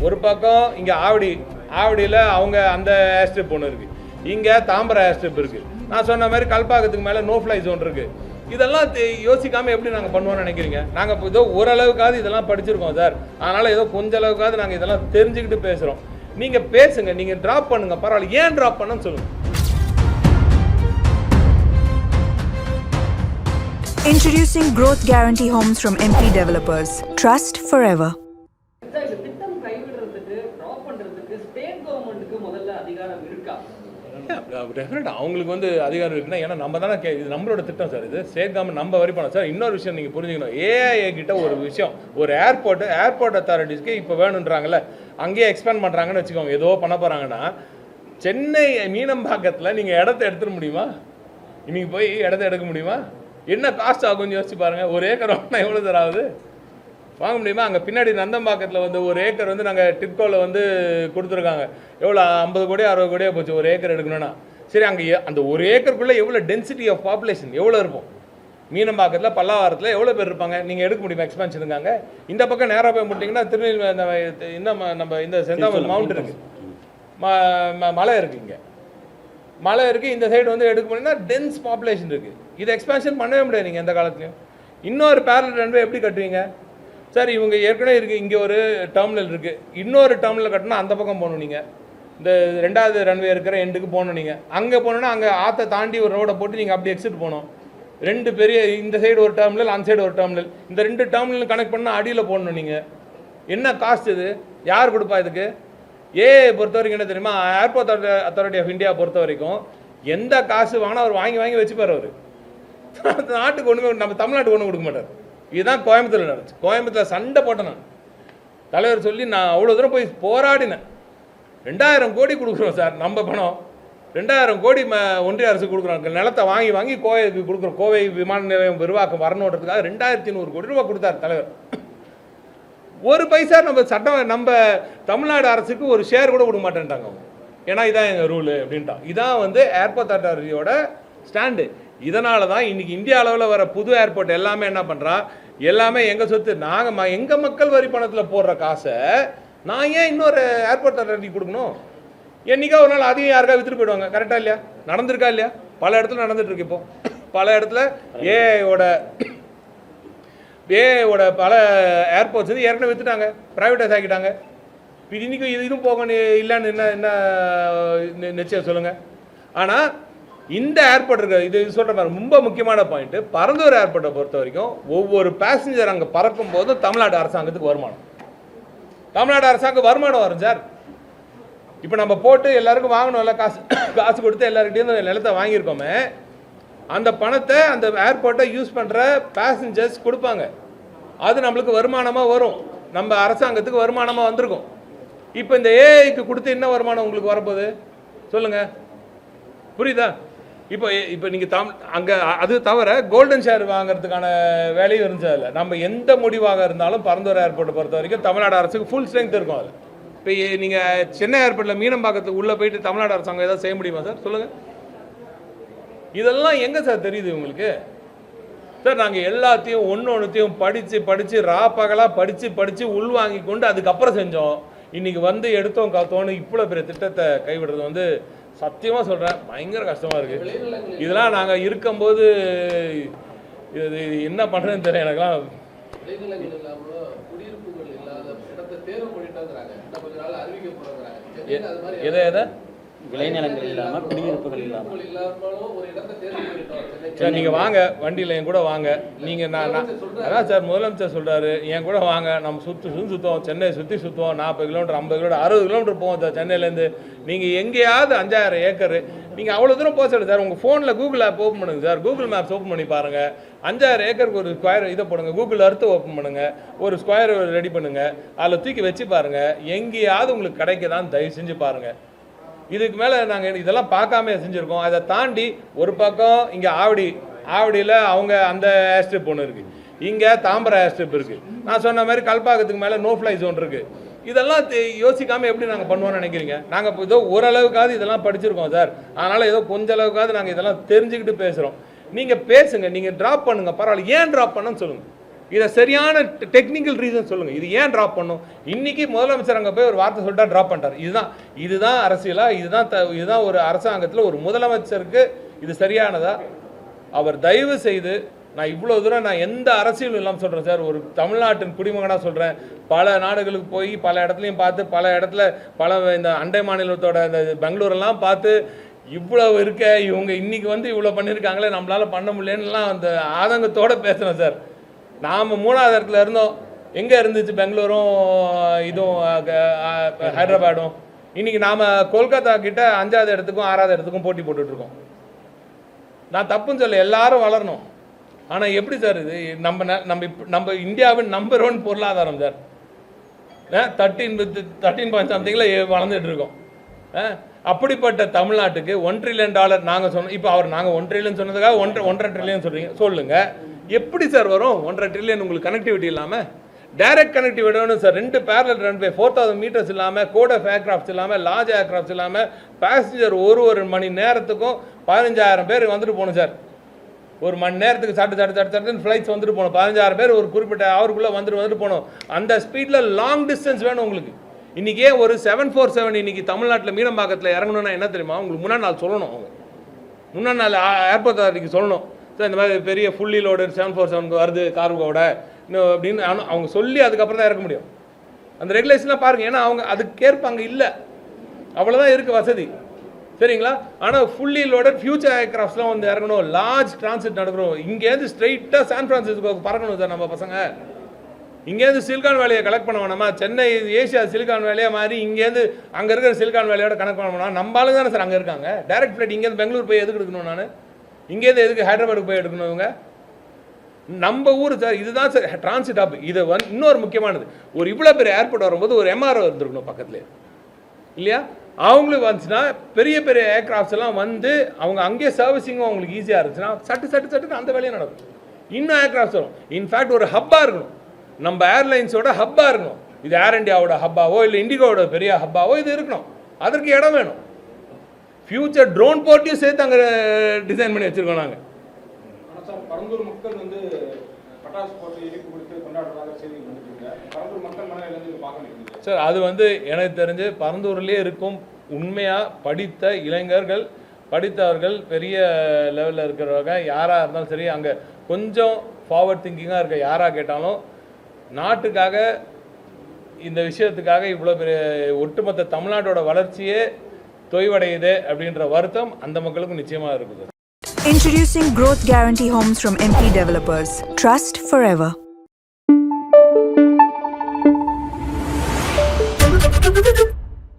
ஒரு பக்கம் இங்கே ஆவடியில் அவங்க அந்த ஏர்ஸ்ட்ரிப் ஒன்று இருக்குது, இங்கே தாம்பரம் ஏர்ஸ்ட்ரிப் இருக்குது. நான் சொன்ன மாதிரி கல்பாக்கத்துக்கு மேலே நோ ஃப்ளை ஜோன் இருக்குது. இதெல்லாம் யோசிக்காமல் எப்படி நாங்கள் பண்ணுவோம்னு நினைக்கிறீங்க? நாங்கள் இப்போ ஏதோ ஓரளவுக்காவது இதெல்லாம் படிச்சிருக்கோம் சார், அதனால் ஏதோ கொஞ்ச அளவுக்காவது நாங்கள் இதெல்லாம் தெரிஞ்சுக்கிட்டு பேசுகிறோம். நீங்கள் பேசுங்க, நீங்கள் ட்ராப் பண்ணுங்க, பரவாயில்ல. ஏன் ட்ராப் பண்ணணும்னு சொல்லுங்கள். Introducing Growth Guarantee Homes from MP Developers. Trust forever. அவங்களுக்கு வந்து அதிகாரம் இருக்குன்னா, ஏன்னா நம்ம தானே இது நம்மளோட திட்டம் சார், இது ஸ்டேட் கவர்மெண்ட் நம்ம வரி பண்ணோம் சார். இன்னொரு விஷயம் நீங்கள் புரிஞ்சுக்கணும், ஏஐஏ கிட்ட ஒரு விஷயம், ஒரு ஏர்போர்ட் அத்தாரிட்டிஸ்க்கு இப்போ வேணுன்றாங்கல்ல, அங்கேயே எக்ஸ்பேண்ட் பண்ணுறாங்கன்னு வச்சுக்கோங்க. ஏதோ பண்ண போகிறாங்கன்னா, சென்னை மீனம்பாக்கத்தில் நீங்கள் இடத்த எடுத்துட முடியுமா? இன்னைக்கு போய் இடத்த எடுக்க முடியுமா? என்ன காஸ்ட் ஆகும்னு யோசிச்சு பாருங்கள். ஒரு ஏக்கர் வாங்கினா எவ்வளோ சார் ஆகுது? வாங்க முடியுமா? அங்கே பின்னாடி நந்தம்பாக்கத்தில் வந்து ஒரு ஏக்கர் வந்து நாங்கள் டிட்கோவில் வந்து கொடுத்துருக்காங்க. எவ்வளோ 50 கோடி 60 கோடியாக போச்சு ஒரு ஏக்கர் எடுக்கணும்னா. சரி, அங்கே அந்த ஒரு ஏக்கருக்குள்ளே எவ்வளோ டென்சிட்டி ஆஃப் பாப்புலேஷன் எவ்வளோ இருக்கும்? மீனம்பாக்கத்தில் பல்லாவரத்தில் எவ்வளோ பேர் இருப்பாங்க? நீங்கள் எடுக்க முடியுமா எக்ஸ்பென்ஷனுக்காங்க? இந்த பக்கம் நேராக போய் முடிட்டிங்கன்னா திருநெல்வேலி நம்ம இந்த செந்தாமல் மவுண்ட் இருக்குது, மலை இருக்குது, இங்கே மலை இருக்குது. இந்த சைடு வந்து எடுக்க முடியும்னா டென்ஸ் பாப்புலேஷன் இருக்குது. இதை எக்ஸ்பென்ஷன் பண்ணவே முடியாது நீங்கள் எந்த காலத்துலையும். இன்னொரு பேரலல் ரன்வே எப்படி கட்டுவீங்க சார்? இவங்க ஏற்கனவே இருக்குது, இங்கே ஒரு டெர்மினல் இருக்குது, இன்னொரு டெர்மினல் கட்டினா அந்த பக்கம் போகணும். நீங்கள் இந்த 2வது ரன்வே இருக்கிற எண்டுக்கு போகணும். நீங்கள் அங்கே போகணுன்னா அங்கே ஆற்றை தாண்டி ஒரு ரோடை போட்டு நீங்கள் அப்படி எக்ஸிட் போகணும். 2 பெரிய, இந்த சைடு ஒரு டெர்மினல், அந்த சைடு ஒரு டெர்மினல், இந்த 2 டெர்மினல் கனெக்ட் பண்ணால் அடியில் போடணும். நீங்கள் என்ன காஸ்ட் இது? யார் கொடுப்பா இதுக்கு? பொறுத்த வரைக்கும் என்ன தெரியுமா, ஏர்போர்ட் அத்தாரிட்டி ஆஃப் இந்தியா பொறுத்த வரைக்கும் எந்த காசு வாங்கினா அவர் வாங்கி வச்சுப்பார். அவர் நாட்டுக்கு ஒன்றுமே, நம்ம தமிழ்நாட்டுக்கு ஒன்றும் கொடுக்க மாட்டார். இதுதான் கோயம்புத்தூரில் நடந்துச்சு. கோயம்புத்தூரில் சண்டை போட்டேன் நான், தலைவர் சொல்லி நான் அவ்வளோ தூரம் போய் போராடினேன். 2000 கோடி கொடுக்குறோம் சார், நம்ம பணம் 2000 கோடி ஒன்றிய அரசு கொடுக்குறோம். நிலத்தை வாங்கி கோவைக்கு கொடுக்குறோம். கோவை விமான நிலையம் விரிவாக்கம் வரணுன்றதுக்காக 2100 கோடி ரூபா கொடுத்தார் தலைவர். ஒரு பைசா நம்ம தமிழ்நாடு அரசுக்கு ஒரு ஷேர் கூட கொடுக்க மாட்டேன்ட்டாங்க அவங்க. ஏன்னா இதான் எங்கள் ரூலு அப்படின்ட்டான். இதான் வந்து ஏர்போர்ட் அத்தாரிட்டியோட ஸ்டாண்டு. இதனால தான் இன்றைக்கி இந்தியா அளவில் வர புது ஏர்போர்ட் எல்லாமே என்ன பண்ணுறான், எல்லாமே எங்கள் சொத்து, நாங்கள் எங்கள் மக்கள் வரி பணத்தில் போடுற காசை நான் ஏன் இன்னொரு ஏர்போர்ட் அத்தாரிட்டி கொடுக்கணும்? என்றைக்கா ஒரு நாள் அதையும் யாருக்கா விற்றுட்டு போயிடுவாங்க. கரெக்டாக இல்லையா? நடந்திருக்கா இல்லையா? பல இடத்துல நடந்துகிட்ருக்கு. இப்போது பல இடத்துல ஏஐயோட பல ஏர்போர்ட்ஸ் வந்து ஏற்கனவே விற்றுட்டாங்க, ப்ரைவேட்டைஸ் ஆக்கிட்டாங்க. இன்றைக்கும் இதுவும் போக இல்லைன்னு என்ன நிச்சயம் சொல்லுங்கள். ஆனால் இந்த ஏர்போர்ட் இருக்க இது சொல்கிற மாதிரி ரொம்ப முக்கியமான பாயிண்ட்டு, பரந்தூர் ஏர்போர்ட்டை பொறுத்த வரைக்கும் ஒவ்வொரு பேசஞ்சர் அங்கே பறக்கும் போதும் தமிழ்நாடு அரசாங்கத்துக்கு வருமானம், தமிழ்நாடு அரசாங்கம் வருமானம் வரும் சார். இப்போ நம்ம போட்டு எல்லாருக்கும் வாங்கணும்ல, காசு கொடுத்து எல்லாருக்கிட்டையும் நிலத்தை வாங்கியிருக்கோமே, அந்த பணத்தை அந்த ஏர்போர்ட்டை யூஸ் பண்ணுற பேசஞ்சர்ஸ் கொடுப்பாங்க. அது நம்மளுக்கு வருமானமாக வரும், நம்ம அரசாங்கத்துக்கு வருமானமாக வந்திருக்கும். இப்போ இந்த ஏஐக்கு கொடுத்து என்ன வருமானம் உங்களுக்கு வரப்போகுது சொல்லுங்கள்? புரியுதா? இப்போ நீங்கள் அங்கே அது தவிர கோல்டன் ஷேர் வாங்குறதுக்கான வேலையும் இருந்துச்சு. அதில் நம்ம எந்த முடிவாக இருந்தாலும் பரந்தூர் ஏர்போர்ட்டை பொறுத்த வரைக்கும் தமிழ்நாடு அரசுக்கு ஃபுல் ஸ்ட்ரென்த் இருக்கும். அதில் இப்போ நீங்கள் சென்னை ஏர்போர்ட்டில் மீனம்பாக்கத்துக்கு உள்ளே போயிட்டு தமிழ்நாடு அரசாங்கம் ஏதாவது செய்ய முடியுமா சார்? சொல்லுங்கள். இதெல்லாம் எங்கே சார் தெரியுது உங்களுக்கு? சார் நாங்கள் எல்லாத்தையும் ஒன்றுத்தையும் படித்து ராப்பகலாக படித்து உள்வாங்கி கொண்டு அதுக்கப்புறம் செஞ்சோம். இன்றைக்கி வந்து எடுத்தோம் காத்தோன்னு இவ்வளோ பெரிய திட்டத்தை கைவிடுறது வந்து சத்தியமாக சொல்கிறேன், பயங்கர கஷ்டமாக இருக்குது. இதெல்லாம் நாங்கள் இருக்கும்போது இது என்ன பண்ணுறதுன்னு தெரியல எனக்குலாம். எதை விளைநிலங்கள் இல்லாமல் குடியிருப்புகள் இல்லாமல் சார் நீங்கள் வாங்க, வண்டியில் என் கூட வாங்க. நீங்கள் நான் அதான் சார் முதலமைச்சர் சொல்கிறாரு, என் கூட வாங்க, நம்ம சுற்றுவோம், சென்னையை சுற்றுவோம், 40 கிலோமீட்டர் 50 கிலோமீட்டர் 60 கிலோமீட்டர் போவோம் சார் சென்னையிலேருந்து. நீங்கள் எங்கேயாவது 5000 ஏக்கர் நீங்கள் அவ்வளோ தூரம் போக சார். உங்கள் ஃபோனில் கூகுள் ஆப் ஓப்பன் பண்ணுங்கள் சார், கூகுள் மேப்ஸ் ஓப்பன் பண்ணி பாருங்கள். 5000 ஏக்கருக்கு ஒரு ஸ்கொயர் இதை போடுங்க, கூகுள் அர்த்து ஓப்பன் பண்ணுங்கள், ஒரு ஸ்கொயர் ரெடி பண்ணுங்கள், அதில் தூக்கி வச்சு பாருங்கள், எங்கேயாவது உங்களுக்கு கிடைக்கதான் தயவு செஞ்சு பாருங்கள். இதுக்கு மேலே நாங்கள் இதெல்லாம் பார்க்காம செஞ்சுருக்கோம். அதை தாண்டி ஒரு பக்கம் இங்கே ஆவடியில் அவங்க அந்த ஏர்ஸ்ட்ரிப் ஒன்று இருக்குது, இங்கே தாம்பரம் ஏர்ஸ்ட்ரிப் இருக்குது. நான் சொன்ன மாதிரி கல்பாக்கத்துக்கு மேலே நோ ஃப்ளை ஜோன் இருக்குது. இதெல்லாம் யோசிக்காமல் எப்படி நாங்கள் பண்ணுவோம்னு நினைக்கிறீங்க? நாங்கள் ஏதோ ஓரளவுக்காவது இதெல்லாம் படிச்சிருக்கோம் சார், அதனால் ஏதோ கொஞ்ச அளவுக்காவது நாங்கள் இதெல்லாம் தெரிஞ்சுக்கிட்டு பேசுகிறோம். நீங்கள் பேசுங்க, நீங்கள் ட்ராப் பண்ணுங்கள், பரவாயில்ல. ஏன் ட்ராப் பண்ணணும்னு சொல்லுங்கள். இதை சரியான டெக்னிக்கல் ரீசன் சொல்லுங்கள். இது ஏன் ட்ராப் பண்ணும்? இன்றைக்கி முதலமைச்சர் அங்கே போய் ஒரு வார்த்தை சொல்லிட்டா ட்ராப் பண்ணிட்டார். இதுதான் அரசியலா? இதுதான் ஒரு அரசாங்கத்தில் ஒரு முதலமைச்சருக்கு இது சரியானதா? அவர் தயவு செய்து, நான் இவ்வளோ தூரம் நான் எந்த அரசியலும் இல்லாமல் சொல்கிறேன் சார், ஒரு தமிழ்நாட்டின் குடிமகனாக சொல்கிறேன். பல நாடுகளுக்கு போய் பல இடத்துலையும் பார்த்து, பல இடத்துல இந்த அண்டை மாநிலத்தோட இந்த பெங்களூரெல்லாம் பார்த்து, இவ்வளோ இருக்க இவங்க இன்றைக்கி இவ்வளோ பண்ணியிருக்காங்களே, நம்மளால் பண்ண முடியலன்னுலாம் அந்த ஆதங்கத்தோடு பேசுகிறேன் சார். நாம் 3வது இடத்துல இருந்தோம். எங்கே இருந்துச்சு பெங்களூரும் இதுவும் ஹைதராபாடும்? இன்றைக்கி நாம் கொல்கத்தா கிட்ட 5வது இடத்துக்கும் 6வது இடத்துக்கும் போட்டி போட்டுட்ருக்கோம். நான் தப்புன்னு சொல்ல, எல்லாரும் வளரணும். ஆனால் எப்படி சார் இது? நம்ம இந்தியாவின் நம்பர் 1 பொருளாதாரம் சார். 13 சம்திங்கில் வளர்ந்துட்டு இருக்கோம். அப்படிப்பட்ட தமிழ்நாட்டுக்கு $1 trillion நாங்கள் சொன்னோம். இப்போ நாங்கள் 1 trillion சொன்னதுக்காக 1.5 trillion சொல்கிறீங்க. சொல்லுங்கள், எப்படி சார் வரும் 1.5 trillion உங்களுக்கு கனெக்டிவிட்டி இல்லாமல்? டைரக்ட் கனெக்டிவிட்டி வேணும் சார். 2 parallel runway, 4000 meters இல்லாமல், கோட் ஆஃப் ஏர்கிராஃப்ட்ஸ் இல்லாமல், லார்ஜ் ஏர்கிராஃப்ட்ஸ் இல்லாமல், பேசஞ்சர் ஒரு மணி நேரத்துக்கும் 15,000 பேர் வந்துட்டு போகணும் சார். ஒரு மணி நேரத்துக்கு சட்டுன்னு ஃப்ளைட்ஸ் வந்துட்டு போகணும். 15,000 பேர் ஒரு குறிப்பிட்ட ஹவருக்குள்ளே வந்துட்டு போகணும். அந்த ஸ்பீடில் லாங் டிஸ்டன்ஸ் வேணும் உங்களுக்கு. இன்றைக்கே ஒரு 747 இன்றைக்கி தமிழ்நாட்டில் மீனம்பாக்கத்தில் இறங்கணுன்னா என்ன தெரியுமா? உங்களுக்கு முன்னாடி நாள் சொல்லணும். அவங்க முன்னாடி நாள் ஏர்போர்ட் அத்தாரிட்டிக்கு சொல்லணும், சார் இந்த மாதிரி பெரிய ஃபுல்லி லோடு 747 வருது கார்கோவோட இன்னும் அப்படின்னு அவங்க சொல்லி அதுக்கப்புறம் தான் இறக்க முடியும். அந்த ரெகுலேஷன்லாம் பாருங்கள். ஏன்னா அவங்க அதுக்கு கேட்பாங்க. இல்லை, அவ்வளோதான் இருக்குது வசதி, சரிங்களா? ஆனால் ஃபுல்லி லோடட் ஃபியூச்சர் ஏர்கிராஃப்ட்ஸ்லாம் இறங்கணும், லார்ஜ் டிரான்சிட் நடக்கணும். இங்கேருந்து ஸ்ட்ரெயிட்டாக சான் ஃப்ரான்சிஸ்கோ பறக்கணும் சார் நம்ம பசங்க. இங்கேருந்து சிலிகான் வேலையை கலெக்ட் பண்ண வேணாமா? சென்னை ஏசியா சிலிகான் வேலையாக மாதிரி இங்கேருந்து அங்கே இருக்கிற சிலிகான் வேலையோட கனெக்ட் பண்ண வேணாம். நம்ம ஆளுங்க தானே சார் அங்கே இருக்காங்க. டைரக்ட் ஃப்ளைட் இங்கேருந்து பெங்களூர் போய் எதுக்கு எடுக்கணும்? நான் இங்கேருந்து எதுக்கு ஹைதராபாத்துக்கு போய் எடுக்கணும்? இவங்க நம்ம ஊர் சார். இதுதான் சார் டிரான்சிட் ஹப். இது இன்னொரு முக்கியமானது, ஒரு இவ்வளோ பெரிய ஏர்போர்ட் வரும்போது ஒரு MRO இருந்திருக்கணும் பக்கத்துலேயே, இல்லையா? அவங்களுக்கு வந்துச்சுன்னா பெரிய பெரிய ஏர்கிராஃப்ட்ஸ் எல்லாம் அவங்க அங்கேயே சர்வீசிங்கும் அவங்களுக்கு ஈஸியாக இருந்துச்சுன்னா சட்டு அந்த வேலையும் நடக்கும். இன்னும் ஏர்கிராஃப்ட்ஸ் வரும். இன்ஃபேக்ட் ஒரு ஹப்பாக இருக்கணும், நம்ம ஏர்லைன்ஸோட ஹப்பாக இருக்கணும். இது ஏர் இண்டியாவோட ஹப்பாவோ இல்லை இண்டிகோவோட பெரிய ஹப்பாவோ இது இருக்கணும். அதற்கு இடம் வேணும். ஃபியூச்சர் ட்ரோன் போர்ட்டையும் சேர்த்து அங்கே டிசைன் பண்ணி வச்சுருக்கோம் நாங்கள். பரந்தூர் மக்கள் பட்டாசு போட்டு எரிப்பு கொடுத்து கொண்டாடுறதாக செய்தி வந்துருக்கீங்க. பரந்தூர் மக்கள் மனதிலிருந்து பார்க்க சார், அது எனக்கு தெரிஞ்சு பரந்தூர்லேயே இருக்கும் உண்மையாக படித்த இளைஞர்கள், படித்தவர்கள், பெரிய லெவலில் இருக்கிறவங்க யாராக இருந்தாலும் சரி, அங்கே கொஞ்சம் ஃபார்வர்ட் திங்கிங்காக இருக்க யாராக கேட்டாலும், நாட்டுக்காக இந்த விஷயத்துக்காக இவ்வளோ பெரிய ஒட்டுமொத்த தமிழ்நாட்டோட வளர்ச்சியே தொய்வடையுது அப்படின்ற வருத்தம் அந்த மக்களுக்கும் நிச்சயமாக இருக்குது. Introducing Growth Guarantee Homes from MP Developers. Trust forever.